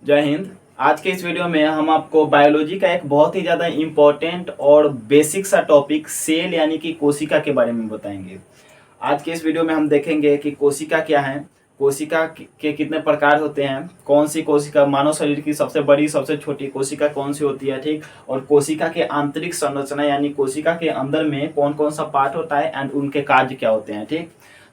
जय हिंद। आज के इस वीडियो में हम आपको बायोलॉजी का एक बहुत ही ज़्यादा इम्पोर्टेंट और बेसिक सा टॉपिक सेल यानी कि कोशिका के बारे में बताएंगे। आज के इस वीडियो में हम देखेंगे कि कोशिका क्या है, कोशिका के कितने प्रकार होते हैं, कौन सी कोशिका मानव शरीर की सबसे बड़ी सबसे छोटी कोशिका कौन सी होती है, ठीक, और कोशिका के आंतरिक संरचना यानी कोशिका के अंदर में कौन कौन सा पार्ट होता है एंड उनके कार्य क्या होते हैं, ठीक।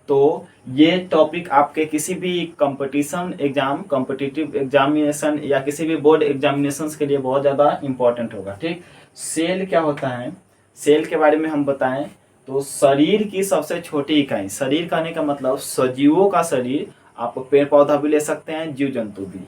तो ये टॉपिक आपके किसी भी कंपटीशन एग्जाम, कॉम्पिटिटिव एग्जामिनेशन या किसी भी बोर्ड एग्जामिनेशन के लिए बहुत ज़्यादा इंपॉर्टेंट होगा, ठीक। सेल क्या होता है, सेल के बारे में हम बताएं तो शरीर की सबसे छोटी इकाई, शरीर कहने का मतलब सजीवों का शरीर, आप पेड़ पौधा भी ले सकते हैं, जीव जंतु भी।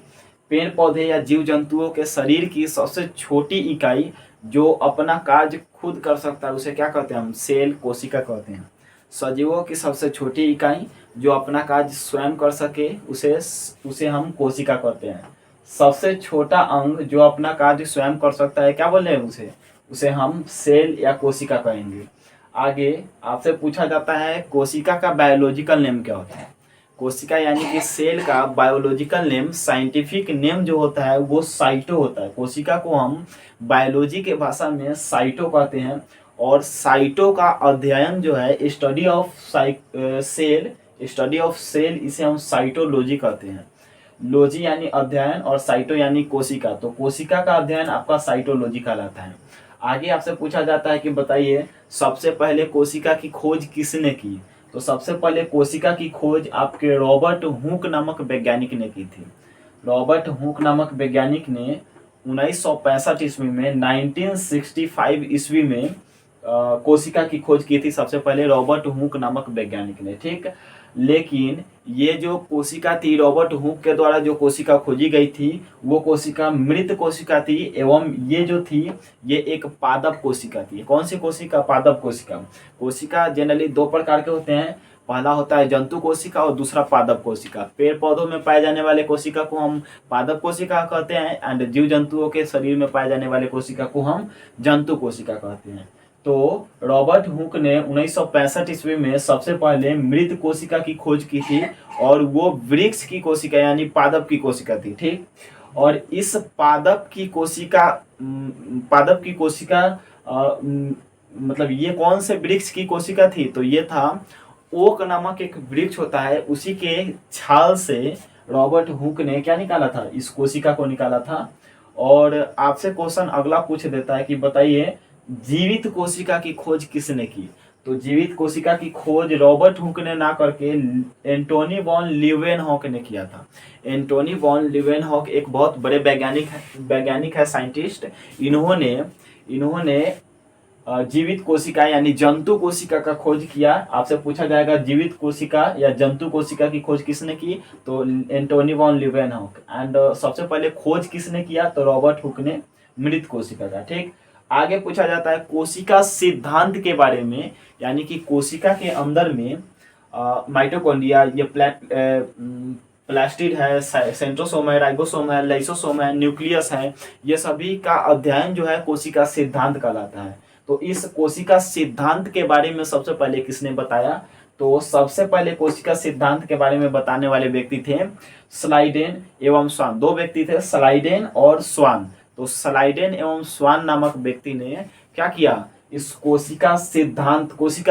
पेड़ पौधे या जीव जंतुओं के शरीर की सबसे छोटी इकाई जो अपना कार्य खुद कर सकता है उसे क्या कहते हैं हम, सेल, कोशिका कहते हैं। सजीवों की सबसे छोटी इकाई जो अपना कार्य स्वयं कर सके उसे हम कोशिका कहते हैं। सबसे छोटा अंग जो अपना कार्य स्वयं कर सकता है क्या बोल रहे हैं उसे हम सेल या कोशिका कहेंगे। आगे आपसे पूछा जाता है कोशिका का बायोलॉजिकल नेम क्या होता है। कोशिका यानी कि सेल का बायोलॉजिकल नेम, साइंटिफिक नेम जो होता है वो साइटो होता है। कोशिका को हम बायोलॉजी के भाषा में साइटो कहते हैं और साइटो का अध्ययन जो है study of cell, study of cell इसे हम साइटोलॉजी कहते हैं। लॉजी यानी अध्ययन और साइटो यानी कोशिका, तो कोशिका का अध्ययन आपका साइटोलॉजी कहलाता है। आगे आपसे पूछा जाता है कि बताइए सबसे पहले कोशिका की खोज किसने की। तो सबसे पहले कोशिका की खोज आपके रॉबर्ट हुक नामक वैज्ञानिक ने की थी। रॉबर्ट हुक नामक वैज्ञानिक ने 1965 ईस्वी में 1965 ईस्वी में कोशिका की खोज की थी सबसे पहले रॉबर्ट हुक नामक वैज्ञानिक ने, ठीक। लेकिन ये जो कोशिका थी रॉबर्ट हुक के द्वारा जो कोशिका खोजी गई थी वो कोशिका मृत कोशिका थी एवं ये जो थी ये एक पादप कोशिका थी। कौन सी कोशिका, पादप कोशिका। कोशिका जनरली दो प्रकार के होते हैं, पहला होता है जंतु कोशिका और दूसरा पादप कोशिका। पेड़ पौधों में पाए जाने वाले कोशिका को हम पादप कोशिका कहते हैं एंड जीव जंतुओं के शरीर में पाए जाने वाले कोशिका को हम जंतु कोशिका कहते हैं। तो रॉबर्ट हुक ने 1965 ईस्वी में सबसे पहले मृत कोशिका की खोज की थी और वो वृक्ष की कोशिका यानी पादप की कोशिका थी, ठीक। और इस पादप की कोशिका मतलब ये कौन से वृक्ष की कोशिका थी, तो ये था ओक नामक एक वृक्ष होता है, उसी के छाल से रॉबर्ट हुक ने क्या निकाला था, इस कोशिका को निकाला था। और आपसे क्वेश्चन अगला पूछ देता है कि बताइए जीवित कोशिका की खोज किसने की। तो जीवित कोशिका की खोज रॉबर्ट हुक ने ना करके एंटोनी वॉन लीवेनहॉक ने किया था। एंटोनी वॉन लीवेनहॉक एक बहुत बड़े वैज्ञानिक है, साइंटिस्ट। इन्होंने जीवित कोशिका यानी जंतु कोशिका का खोज किया। आपसे पूछा जाएगा जीवित कोशिका या जंतु कोशिका की खोज किसने की, तो एंटोनी वॉन लीवेनहॉक। एंड सबसे पहले खोज किसने किया, तो रॉबर्ट हुक ने मृत कोशिका का, ठीक। आगे पूछा जाता है कोशिका सिद्धांत के बारे में, यानी कि कोशिका के अंदर में माइटोकॉन्ड्रिया, ये प्लास्टिड है, सेंट्रोसोम है, राइबोसोम है, लाइसोसोम है, न्यूक्लियस है, ये सभी का अध्ययन जो है कोशिका सिद्धांत कहलाता है। तो इस कोशिका सिद्धांत के बारे में सबसे पहले किसने बताया, तो सबसे पहले कोशिका सिद्धांत के बारे में बताने वाले व्यक्ति थे स्लाइडेन एवं स्वान। दो व्यक्ति थे, स्लाइडेन और स्वान। तो स्लाइडेन एवं स्वान नामक व्यक्ति ने क्या किया, इस कोशिका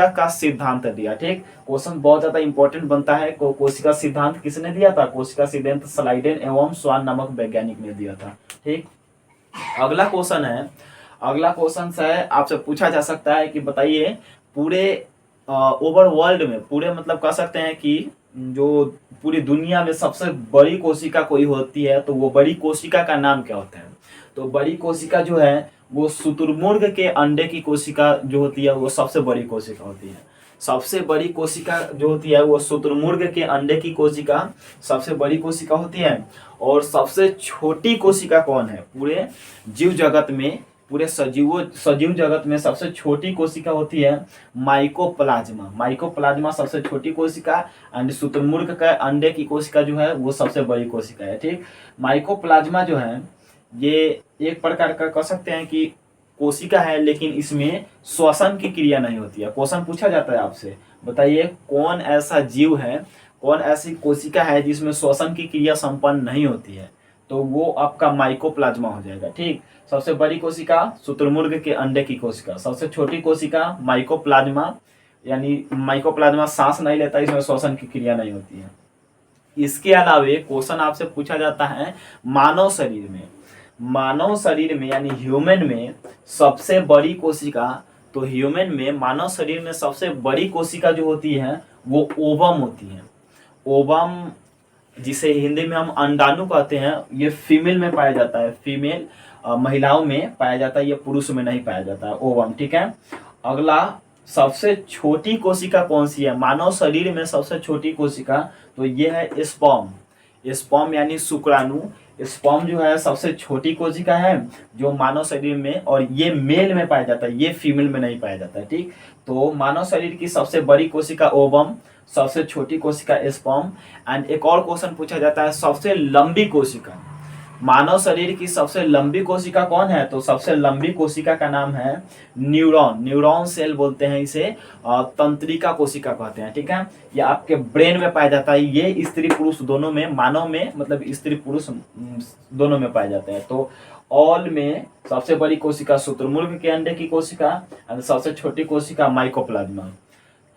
का सिद्धांत दिया, ठीक। क्वेश्चन बहुत ज्यादा इंपॉर्टेंट बनता है, कोशिका सिद्धांत किसने दिया था, कोशिका सिद्धांत स्लाइडेन एवं स्वान नामक वैज्ञानिक ने दिया था, ठीक। अगला क्वेश्चन है आपसे पूछा जा सकता है कि बताइए पूरे ओवर वर्ल्ड में, पूरे मतलब कह सकते हैं कि जो पूरी दुनिया में सबसे बड़ी कोशिका कोई होती है तो वो बड़ी कोशिका का नाम क्या होता है। तो बड़ी कोशिका जो है वो शुतुरमुर्ग के अंडे की कोशिका जो होती है वो सबसे बड़ी कोशिका होती है। सबसे बड़ी कोशिका जो होती है वो शुतुरमुर्ग के अंडे की कोशिका सबसे बड़ी कोशिका होती है। और सबसे छोटी कोशिका कौन है, पूरे जीव जगत में, पूरे सजीव जगत में सबसे छोटी कोशिका होती है माइकोप्लाज्मा। माइकोप्लाज्मा सबसे छोटी कोशिका एंड शुतुरमुर्ग के अंडे की कोशिका जो है वो सबसे बड़ी कोशिका है, ठीक। माइकोप्लाज्मा जो है ये एक प्रकार का कह सकते हैं कि कोशिका है, लेकिन इसमें श्वसन की क्रिया नहीं होती है। क्वेश्चन पूछा जाता है आपसे, बताइए कौन ऐसा जीव है, कौन ऐसी कोशिका है जिसमें श्वसन की क्रिया संपन्न नहीं होती है। तो वो आपका माइकोप्लाज्मा हो जाएगा। ठीक, सबसे बड़ी कोशिका शुतुरमुर्ग के अंडे की कोशिका, सबसे छोटी कोशिका माइकोप्लाज्मा, यानी माइकोप्लाज्मा सांस नहीं लेता, इसमें श्वसन की क्रिया नहीं होती है। इसके अलावे क्वेश्चन आपसे पूछा जाता है मानव शरीर में, मानव शरीर में यानी ह्यूमन में सबसे बड़ी कोशिका, तो ह्यूमन में मानव शरीर में सबसे बड़ी कोशिका जो होती है वो ओवम होती है। ओवम, जिसे हिंदी में हम अंडाणु कहते हैं, ये फीमेल में पाया जाता है, फीमेल महिलाओं में पाया जाता है, ये पुरुष में नहीं पाया जाता है ओवम। ठीक है, अगला सबसे छोटी कोशिका कौन सी है मानव शरीर में? सबसे छोटी कोशिका तो ये है स्पर्म। स्पर्म यानी शुक्राणु, स्पर्म जो है सबसे छोटी कोशिका है जो मानव शरीर में, और ये मेल में पाया जाता है, ये फीमेल में नहीं पाया जाता है। ठीक, तो मानव शरीर की सबसे बड़ी कोशिका ओवम, सबसे छोटी कोशिका स्पर्म। एंड एक और क्वेश्चन पूछा जाता है सबसे लंबी कोशिका, मानव शरीर की सबसे लंबी कोशिका कौन है? तो सबसे लंबी कोशिका का नाम है न्यूरॉन, न्यूरॉन सेल बोलते हैं इसे, तंत्रिका कोशिका कहते हैं। ठीक है, ये आपके ब्रेन में पाया जाता है, ये स्त्री पुरुष दोनों में, मानव में मतलब स्त्री पुरुष दोनों में पाया जाता है। तो ऑल में सबसे बड़ी कोशिका शुतुरमुर्ग के अंडे की कोशिका, और सबसे छोटी कोशिका माइकोप्लाज्मा।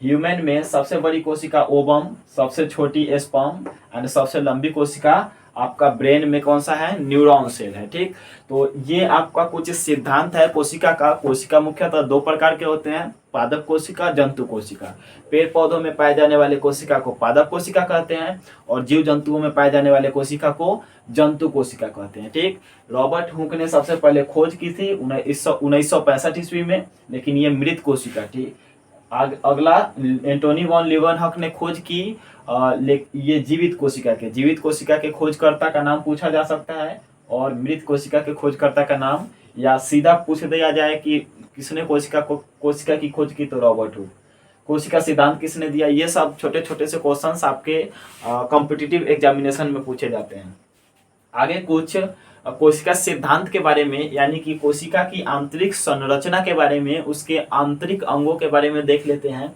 ह्यूमन में सबसे बड़ी कोशिका ओवम, सबसे छोटी स्पर्म, एंड सबसे लंबी कोशिका आपका ब्रेन में कौन सा है? न्यूरॉन सेल है। ठीक, तो ये आपका कुछ सिद्धांत है कोशिका का। कोशिका मुख्यतः दो प्रकार के होते हैं, पादप कोशिका, जंतु कोशिका। पेड़ पौधों में पाए जाने वाले कोशिका को पादप कोशिका कहते हैं, और जीव जंतुओं में पाए जाने वाले कोशिका को जंतु कोशिका कहते हैं। ठीक, रॉबर्ट हुक ने सबसे पहले खोज की थी 1965 ईस्वी में, लेकिन ये मृत कोशिका थी। अगला एंटोनी वॉन लीवनहॉक ने खोज की ये जीवित कोशिका के खोजकर्ता का नाम पूछा जा सकता है, और मृत कोशिका के खोजकर्ता का नाम, या सीधा पूछ दिया जाए कि किसने कोशिका की खोज की, तो रॉबर्ट हुक। कोशिका सिद्धांत किसने दिया? ये सब छोटे छोटे से क्वेश्चंस आपके कॉम्पिटिटिव एग्जामिनेशन में पूछे जाते हैं। आगे कुछ कोशिका सिद्धांत के बारे में, यानी कि कोशिका की आंतरिक संरचना के बारे में, उसके आंतरिक अंगों के बारे में देख लेते हैं।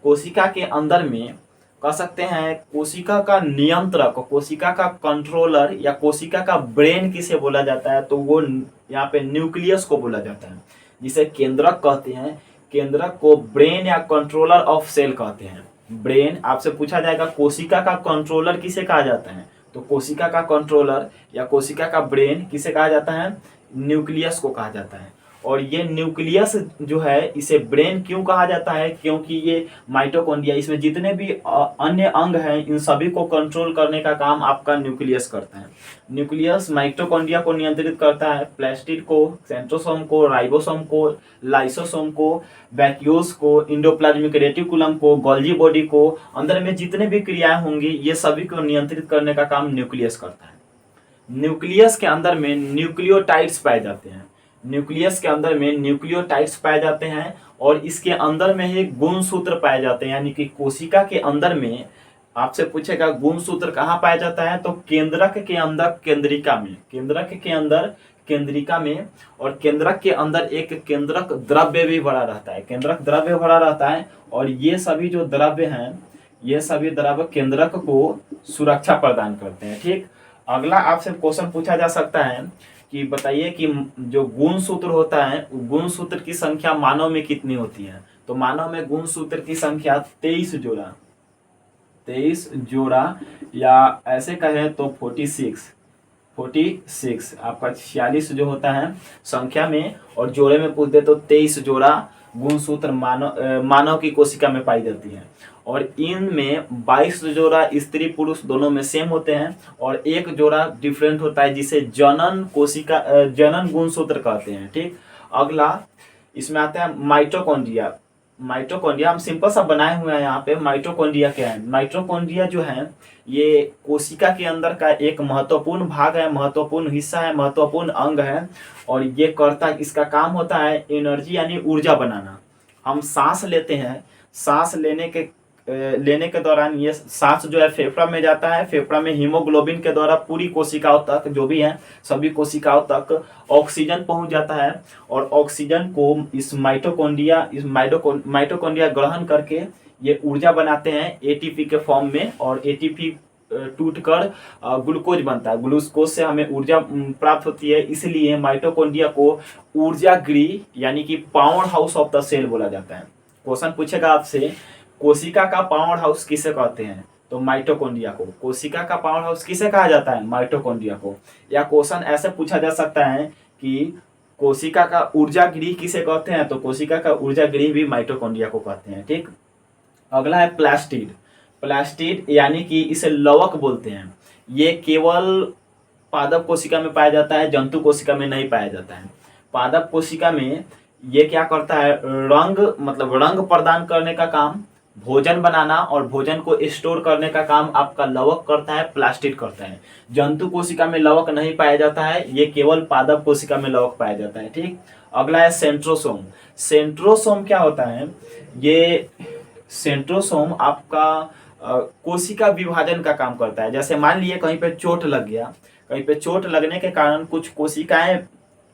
कोशिका के अंदर में कह सकते हैं कोशिका का नियंत्रक, कोशिका का कंट्रोलर, या कोशिका का ब्रेन किसे बोला जाता है? तो वो यहाँ पे न्यूक्लियस को बोला जाता है, जिसे केंद्रक कहते हैं। केंद्रक को ब्रेन या कंट्रोलर ऑफ सेल कहते हैं। ब्रेन, आपसे पूछा जाएगा कोशिका का कंट्रोलर किसे कहा जाता है? तो कोशिका का कंट्रोलर या कोशिका का ब्रेन किसे कहा जाता है? न्यूक्लियस को कहा जाता है। और ये न्यूक्लियस जो है, इसे ब्रेन क्यों कहा जाता है? क्योंकि ये माइटोकॉन्ड्रिया, इसमें जितने भी अन्य अंग हैं, इन सभी को कंट्रोल करने का काम आपका न्यूक्लियस करता है। न्यूक्लियस माइटोकॉन्ड्रिया को नियंत्रित करता है, प्लास्टिड को, सेंट्रोसोम को, राइबोसोम को, लाइसोसोम को, वैक्यूल्स को, इंडोप्लाज्मिक रेटिकुलम को, गोल्जी बॉडी को, अंदर में जितने भी क्रियाएं होंगी, ये सभी को नियंत्रित करने का काम न्यूक्लियस करता है। न्यूक्लियस के अंदर में न्यूक्लियोटाइड्स पाए जाते हैं। न्यूक्लियस के अंदर में न्यूक्लियोटाइड्स पाए जाते हैं, और इसके अंदर में ही गुणसूत्र पाए जाते हैं। यानी कि कोशिका के अंदर में आपसे पूछेगा गुणसूत्र कहाँ पाया जाता है? तो केंद्रक के अंदर केंद्रिका में, केंद्रक के अंदर केंद्रिका में, और केंद्रक के अंदर एक केंद्रक द्रव्य भी भरा रहता है, केंद्रक द्रव्य भरा रहता है। और ये सभी जो द्रव्य हैं, ये सभी द्रव्य केंद्रक को सुरक्षा प्रदान करते हैं। ठीक, अगला आपसे क्वेश्चन पूछा जा सकता है कि बताइए कि जो गुणसूत्र होता है, गुणसूत्र की संख्या मानव में कितनी होती है? तो मानव में गुणसूत्र की संख्या 23 जोड़ा, 23 जोड़ा, या ऐसे कहें तो 46 आपका 46 जो होता है संख्या में, और जोड़े में पूछ दे तो 23 जोड़ा गुणसूत्र मानव की कोशिका में पाई जाती है। और इनमें 22 जोड़ा स्त्री पुरुष दोनों में सेम होते हैं, और एक जोड़ा डिफरेंट होता है, जिसे जनन गुणसूत्र कहते हैं। ठीक, अगला इसमें आता है माइटोकॉन्ड्रिया। माइटोकॉन्ड्रिया हम सिंपल सा बनाए हुए हैं यहाँ पे। माइटोकॉन्ड्रिया क्या है? माइटोकॉन्ड्रिया जो है ये कोशिका के अंदर का एक महत्वपूर्ण भाग है, महत्वपूर्ण हिस्सा है, महत्वपूर्ण अंग है, और ये इसका काम होता है एनर्जी यानी ऊर्जा बनाना। हम सांस लेते हैं, सांस लेने के दौरान ये सांस जो है फेफड़ा में जाता है, फेफड़ा में हीमोग्लोबिन के द्वारा पूरी कोशिकाओं तक, जो भी है सभी कोशिकाओं तक ऑक्सीजन पहुंच जाता है, और ऑक्सीजन को इस माइटोकॉन्ड्रिया ग्रहण करके ये ऊर्जा बनाते हैं एटीपी के फॉर्म में, और एटीपी टूटकर ग्लूकोज बनता है। ग्लूकोज से हमें ऊर्जा प्राप्त होती है, इसलिए माइटोकॉन्ड्रिया को ऊर्जा गृह यानी कि power house of the cell बोला जाता है। क्वेश्चन पूछेगा आपसे, कोशिका का पावर हाउस किसे कहते हैं? तो माइटोकॉन्ड्रिया को। कोशिका का पावर हाउस किसे कहा जाता है? माइटोकॉन्ड्रिया को। या क्वेश्चन ऐसे पूछा जा सकता है कि कोशिका का ऊर्जा गृह किसे कहते हैं? तो कोशिका का ऊर्जा गृह भी माइटोकॉन्ड्रिया को कहते हैं। ठीक, अगला है प्लास्टिड। प्लास्टिड यानी कि इसे लवक बोलते हैं। ये केवल पादप कोशिका में पाया जाता है, जंतु कोशिका में नहीं पाया जाता है। पादप कोशिका में ये क्या करता है? रंग प्रदान करने का काम, भोजन बनाना और भोजन को स्टोर करने का काम आपका लवक करता है, प्लास्टिड करता है। जंतु कोशिका में लवक नहीं पाया जाता है, ये केवल पादप कोशिका में लवक पाया जाता है। ठीक, अगला है सेंट्रोसोम। सेंट्रोसोम क्या होता है? ये सेंट्रोसोम आपका कोशिका विभाजन का काम करता है। जैसे मान लिए कहीं पे चोट लग गया, कहीं पे चोट लगने के कारण कुछ कोशिकाएं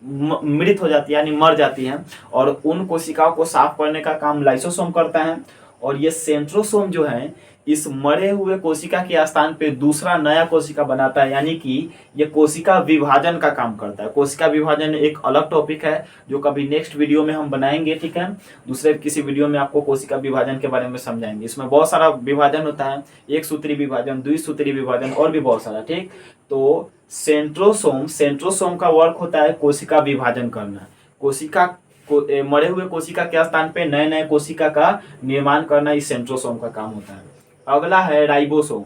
मृत हो जाती है यानी मर जाती हैं, और उन कोशिकाओं को साफ करने का काम लाइसोसोम करता है। और ये सेंट्रोसोम जो है इस मरे हुए कोशिका के स्थान पे दूसरा नया कोशिका बनाता है, यानी कि ये कोशिका विभाजन का काम करता है। कोशिका विभाजन एक अलग टॉपिक है जो कभी नेक्स्ट वीडियो में हम बनाएंगे। ठीक है, दूसरे किसी वीडियो में आपको कोशिका विभाजन के बारे में समझाएंगे। इसमें बहुत सारा विभाजन होता है, एक सूत्री विभाजन, द्विसूत्री विभाजन और भी बहुत सारा। ठीक, तो सेंट्रोसोम का वर्क होता है कोशिका विभाजन करना, कोशिका मरे हुए कोशिका के स्थान पे नए नए कोशिका का निर्माण करना, इस सेंट्रोसोम का काम होता है। अगला है राइबोसोम।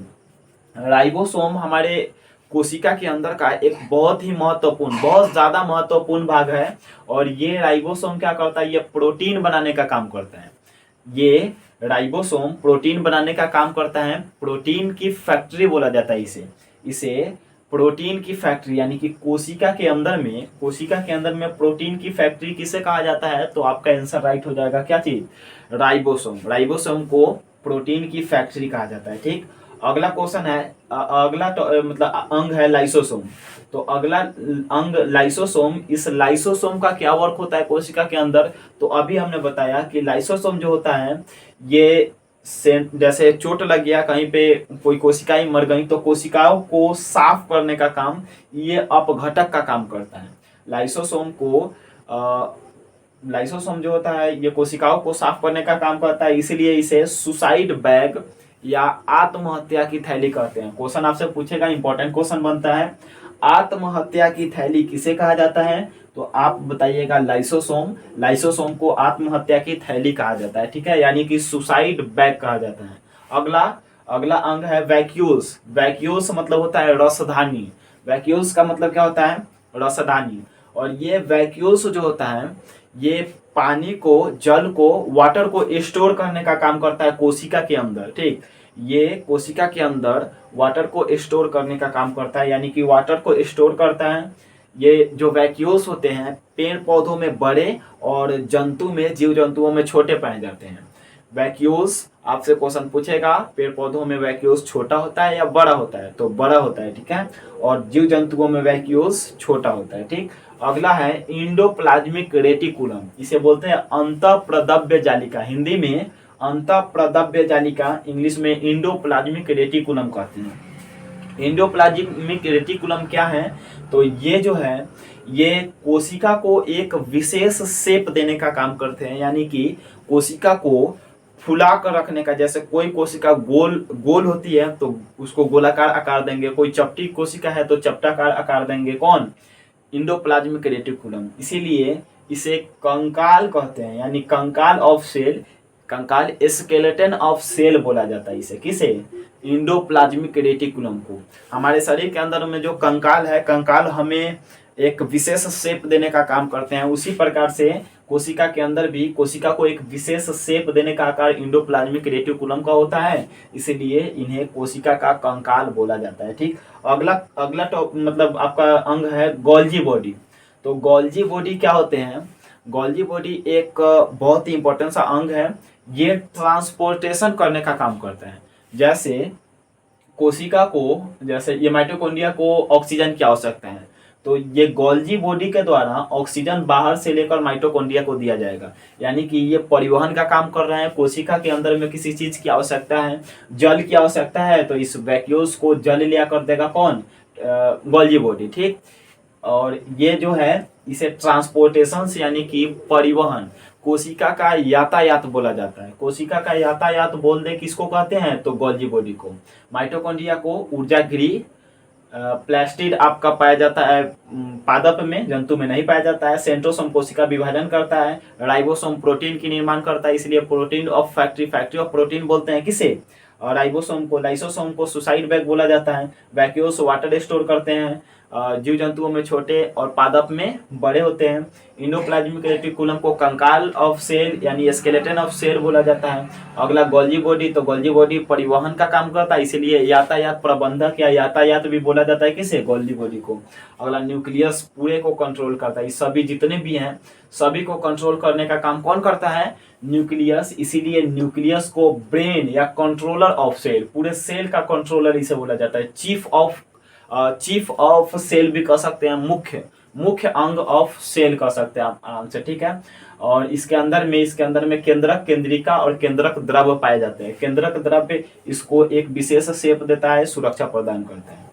राइबोसोम हमारे कोशिका के अंदर का एक बहुत ही महत्वपूर्ण, बहुत ज्यादा महत्वपूर्ण भाग है। और ये राइबोसोम क्या करता है? ये प्रोटीन बनाने का काम करता है। ये राइबोसोम प्रोटीन बनाने का काम करता है। प्रोटीन की फैक्ट्री बोला जाता है इसे प्रोटीन की फैक्ट्री, यानी कि कोशिका के अंदर में प्रोटीन की फैक्ट्री किसे कहा जाता है? तो आपका आंसर राइट हो जाएगा, क्या चीज? राइबोसोम। राइबोसोम को प्रोटीन की फैक्ट्री कहा जाता है। ठीक, अगला क्वेश्चन है, अगला अंग है लाइसोसोम। तो अगला अंग लाइसोसोम, इस लाइसोसोम का क्या वर्क होता है कोशिका के अंदर? तो अभी हमने बताया कि लाइसोसोम जो होता है ये जैसे चोट लग गया, कहीं पे कोई कोशिकाएं मर गई, तो कोशिकाओं को साफ करने का काम ये अपघटक का काम करता है। लाइसोसोम जो होता है ये कोशिकाओं को साफ करने का काम करता है, इसलिए इसे सुसाइड बैग या आत्महत्या की थैली कहते हैं। क्वेश्चन आपसे पूछेगा, इंपॉर्टेंट क्वेश्चन बनता है, आत्महत्या की थैली किसे कहा जाता है? तो आप बताइएगा लाइसोसोम को आत्महत्या की थैली कहा जाता है। ठीक है, यानी कि सुसाइड बैग कहा जाता है। अगला अंग है वैक्यूल्स। वैक्यूल्स मतलब होता है रसधानी। वैक्यूल्स का मतलब क्या होता है? रसधानी। और ये वैक्यूल्स जो होता है ये पानी को, जल को, वाटर को स्टोर करने का काम करता है कोशिका के अंदर। ठीक, ये कोशिका के अंदर वाटर को स्टोर करने का काम करता है, यानी कि वाटर को स्टोर करता है। ये जो वैक्यूल्स होते हैं पेड़ पौधों में बड़े और जीव जंतुओं में छोटे पाए जाते हैं। वैक्यूल्स आपसे क्वेश्चन पूछेगा, पेड़ पौधों में वैक्यूल्स छोटा होता है या बड़ा होता है? तो बड़ा होता है। ठीक है, और जीव जंतुओं में वैक्यूल्स छोटा होता है। ठीक, अगला है इंडोप्लाज्मिक रेटिकुलम। इसे बोलते हैं अंतःप्रदव्य जालिका, हिंदी में अंतःप्रदव्य जालिका, इंग्लिश में इंडोप्लाज्मिक रेटिकुलम कहते हैं। इंडोप्लाज्मिक रेटिकुलम क्या है? तो ये जो है ये कोशिका को एक विशेष शेप देने का काम करते हैं, यानी कि कोशिका को फुला कर रखने का। जैसे कोई कोशिका गोल होती है तो उसको गोलाकार आकार देंगे, कोई चपटी कोशिका है तो चपटाकार आकार देंगे। कौन? Endoplasmic reticulum. इसीलिए इसे कंकाल कहते हैं, यानी कंकाल ऑफ सेल, कंकाल स्केलेटन ऑफ सेल बोला जाता है इसे। किसे? इंडोप्लाज्मिक रेटिकुलम को। हमारे शरीर के अंदर में जो कंकाल है, कंकाल हमें एक विशेष शेप देने का काम करते हैं। उसी प्रकार से कोशिका के अंदर भी कोशिका को एक विशेष शेप देने का आकार इंडोप्लाज्मिक रेटिकुलम का होता है, इसीलिए इन्हें कोशिका का कंकाल बोला जाता है। ठीक, अगला आपका अंग है गोल्जी बॉडी। तो गोल्जी बॉडी क्या होते हैं? गोल्जी बॉडी एक बहुत ही इंपॉर्टेंट सा अंग है। ये ट्रांसपोर्टेशन करने का काम करते हैं। जैसे कोशिका को, जैसे ये माइटोकॉन्ड्रिया को ऑक्सीजन की आवश्यकता है, तो ये गोल्जी बॉडी के द्वारा ऑक्सीजन बाहर से लेकर माइटोकॉन्ड्रिया को दिया जाएगा। यानी कि ये परिवहन का काम कर रहे हैं। कोशिका के अंदर में किसी चीज की आवश्यकता है, जल की आवश्यकता है, तो इस वैक्यूल्स को जल लिया कर देगा कौन, गोल्जी बॉडी। ठीक, और ये जो है इसे ट्रांसपोर्टेशन यानी कि परिवहन, कोशिका का यातायात बोला जाता है। कोशिका का यातायात बोल दे किसको कहते हैं, तो गोल्जी बॉडी को। माइटोकॉन्ड्रिया को ऊर्जा गृह, प्लास्टिड आपका पाया जाता है पादप में, जंतु में नहीं पाया जाता है। सेंट्रोसोम कोशिका विभाजन करता है। राइबोसोम प्रोटीन की निर्माण करता है, इसलिए protein of factory, factory of protein बोलते हैं किसे, और राइबोसोम को, लाइसोसोम को सुसाइड बैग बोला जाता है। वैक्यूल्स वाटर स्टोर करते हैं। जीव जंतुओं में छोटे और पादप में बड़े होते हैं। इंडोप्लाज्मिक रेटिकुलम को कंकाल ऑफ सेल यानी स्केलेटन ऑफ सेल बोला जाता है। अगला गोल्जी बॉडी, तो गोल्जी बॉडी परिवहन का काम करता है, इसीलिए यातायात प्रबंधक या यातायात भी बोला जाता है किसे, गोल्जी बॉडी को। अगला न्यूक्लियस पूरे को कंट्रोल करता है, सभी जितने भी हैं सभी को कंट्रोल करने का काम कौन करता है, न्यूक्लियस। इसीलिए न्यूक्लियस को ब्रेन या कंट्रोलर ऑफ सेल, पूरे सेल का कंट्रोलर इसे बोला जाता है। चीफ ऑफ सेल भी कह सकते हैं, मुख्य अंग ऑफ सेल कह सकते हैं आप आराम से। ठीक है, और इसके अंदर में केंद्रक, केंद्रिका और केंद्रक द्रव्य पाए जाते हैं। केंद्रक द्रव्य इसको एक विशेष शेप देता है, सुरक्षा प्रदान करता है।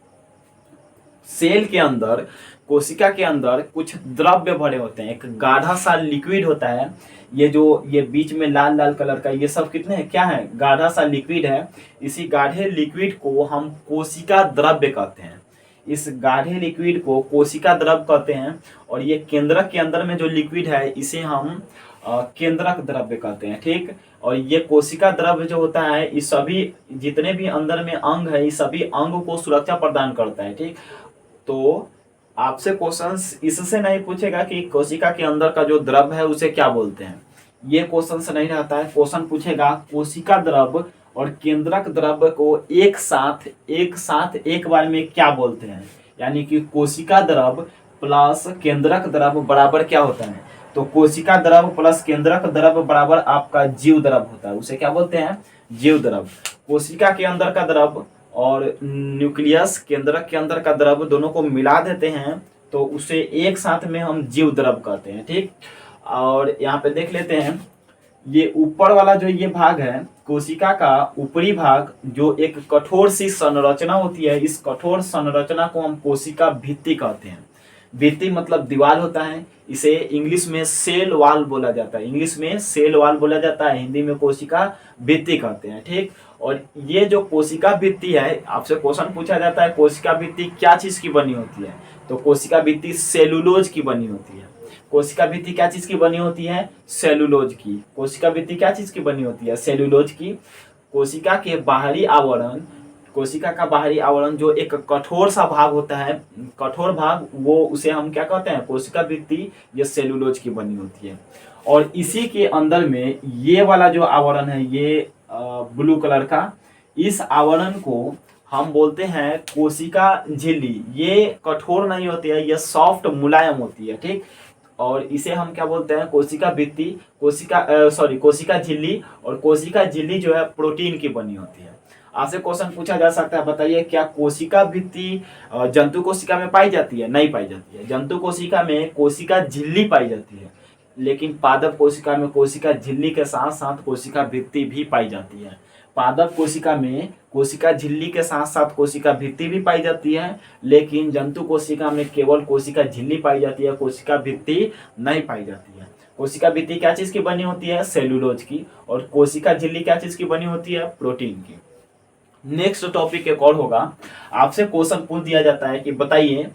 सेल के अंदर, कोशिका के अंदर कुछ द्रव्य भरे होते हैं, एक गाढ़ा सा लिक्विड होता है। ये बीच में लाल लाल कलर का ये सब कितने हैं, क्या है, गाढ़ा सा लिक्विड है। इसी गाढ़े लिक्विड को हम कोशिका द्रव्य कहते हैं। इस गाढ़े लिक्विड को कोशिका द्रव कहते हैं। और ये केंद्रक के अंदर में जो लिक्विड है इसे हम केंद्रक द्रव्य कहते हैं। ठीक, और ये कोशिका द्रव्य जो होता है इस सभी जितने भी अंदर में अंग है इस सभी अंग को सुरक्षा प्रदान करता है। ठीक, तो आपसे क्वेश्चंस इससे नहीं पूछेगा कि कोशिका के अंदर का जो द्रव है उसे क्या बोलते हैं, ये क्वेश्चन नहीं रहता है। क्वेश्चन पूछेगा कोशिका द्रव और केंद्रक द्रव्य को एक साथ एक बार में क्या बोलते हैं, यानी कि कोशिका द्रव प्लस केंद्रक द्रव बराबर क्या होता है, तो कोशिका द्रव प्लस केंद्रक द्रव बराबर आपका जीव द्रव होता है, उसे क्या बोलते हैं, जीव द्रव। कोशिका के अंदर का द्रव और न्यूक्लियस केंद्रक के अंदर का द्रव दोनों को मिला देते हैं तो उसे एक साथ में हम जीव द्रव कहते हैं। ठीक, और यहाँ पे देख लेते हैं, ये ऊपर वाला जो ये भाग है कोशिका का ऊपरी भाग, जो एक कठोर सी संरचना होती है, इस कठोर संरचना को हम कोशिका भित्ति कहते हैं। भित्ति मतलब दीवार होता है, इसे इंग्लिश में सेल वॉल बोला जाता है, इंग्लिश में सेल वॉल बोला जाता है, हिंदी में कोशिका भित्ति कहते हैं। ठीक, और ये जो कोशिका भित्ति है, आपसे क्वेश्चन पूछा जाता है कोशिका भित्ति क्या चीज की बनी होती है, तो कोशिका भित्ति सेलुलोज की बनी होती है। कोशिका भित्ति क्या चीज की बनी होती है, सेलुलोज की। कोशिका भित्ति क्या चीज की बनी होती है, सेलुलोज की। कोशिका के बाहरी आवरण, कोशिका का बाहरी आवरण जो एक कठोर सा भाग होता है, कठोर भाग, वो उसे हम क्या कहते हैं, कोशिका भित्ति, ये सेलुलोज की बनी होती है। और इसी के अंदर में ये वाला जो आवरण है, ये ब्लू कलर का, इस आवरण को हम बोलते हैं कोशिका झिल्ली। ये कठोर नहीं होती है, ये सॉफ्ट मुलायम होती है। ठीक, और इसे हम क्या बोलते हैं, कोशिका भित्ति, कोशिका झिल्ली। और कोशिका झिल्ली जो है प्रोटीन की बनी होती है। आपसे क्वेश्चन पूछा जा सकता है, बताइए क्या कोशिका भित्ति जंतु कोशिका में पाई जाती है, नहीं पाई जाती है। जंतु कोशिका में कोशिका झिल्ली पाई जाती है, लेकिन पादप कोशिका में कोशिका झिल्ली के साथ साथ कोशिका भित्ति भी पाई जाती है। पादप कोशिका में कोशिका झिल्ली के साथ साथ कोशिका भित्ति भी पाई जाती है, लेकिन जंतु कोशिका में केवल कोशिका झिल्ली पाई जाती है, कोशिका भित्ति नहीं पाई जाती है। कोशिका भित्ति क्या चीज की बनी होती है, सेलुलोज की, और कोशिका झिल्ली क्या चीज की बनी होती है, प्रोटीन की। नेक्स्ट टॉपिक एक और होगा, आपसे क्वेश्चन पूछ दिया जाता है कि बताइए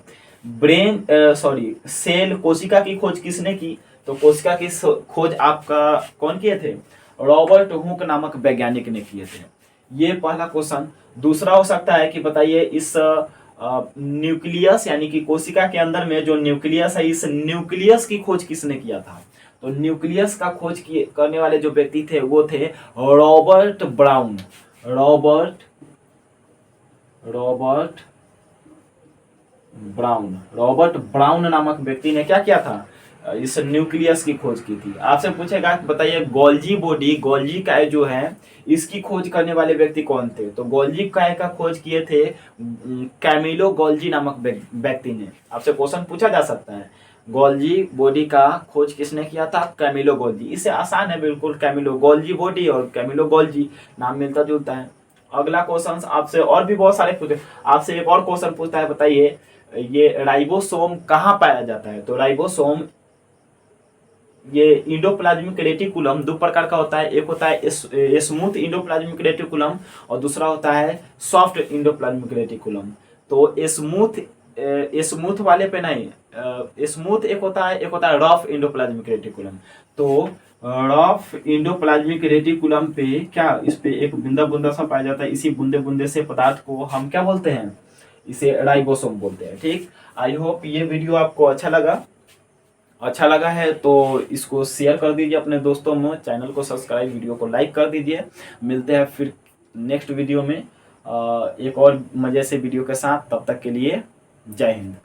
सेल कोशिका की खोज किसने की, तो कोशिका की खोज आपका कौन किए थे, रॉबर्ट हुक नामक वैज्ञानिक ने किए थे। ये पहला क्वेश्चन। दूसरा हो सकता है कि बताइए इस न्यूक्लियस यानी कि कोशिका के अंदर में जो न्यूक्लियस है, इस न्यूक्लियस की खोज किसने किया था, तो न्यूक्लियस का खोज करने वाले जो व्यक्ति थे वो थे रॉबर्ट ब्राउन। रॉबर्ट ब्राउन नामक व्यक्ति ने क्या किया था, इस न्यूक्लियस की खोज की थी। आपसे पूछेगा बताइए गोल्जी बॉडी, गोल्जी काय जो है इसकी खोज करने वाले व्यक्ति कौन थे? तो गोल्जी काय का खोज किए थे कैमिलो गोल्जी नामक व्यक्ति ने। आपसे क्वेश्चन पूछा जा सकता है गोल्जी बॉडी का खोज किसने किया था? Camillo Golgi. इससे आसान है बिल्कुल, कैमिलो गोल्जी बॉडी और कैमिलो गोल्जी नाम मिलता जुलता है। अगला क्वेश्चन आपसे और भी बहुत सारे पूछे, आपसे एक और क्वेश्चन पूछता है, बताइए ये राइबोसोम कहाँ पाया जाता है? तो राइबोसोम ये इंडोप्लाज्मिक रेटिकुलम दो प्रकार का होता है, एक होता है स्मूथ इंडोप्लाज्मिक रेटिकुलम और दूसरा होता है सॉफ्ट इंडोप्लाज्मिक रेटिकुलम। तो स्मूथ वाले पे नहीं, स्मूथ एक होता है, एक होता है रफ इंडोप्लाज्मिक रेटिकुलम। तो रफ इंडोप्लाज्मिक रेटिकुलम पे क्या, इस पे एक बूंदा बूंदा सा पाया जाता है, इसी बूंदे बूंदे से पदार्थ को हम क्या बोलते हैं? इसे राइबोसोम बोलते हैं। ठीक, आई होप ये वीडियो आपको अच्छा लगा है तो इसको शेयर कर दीजिए अपने दोस्तों में, चैनल को सब्सक्राइब, वीडियो को लाइक कर दीजिए। मिलते हैं फिर नेक्स्ट वीडियो में एक और मज़े से वीडियो के साथ। तब तक के लिए जय हिंद।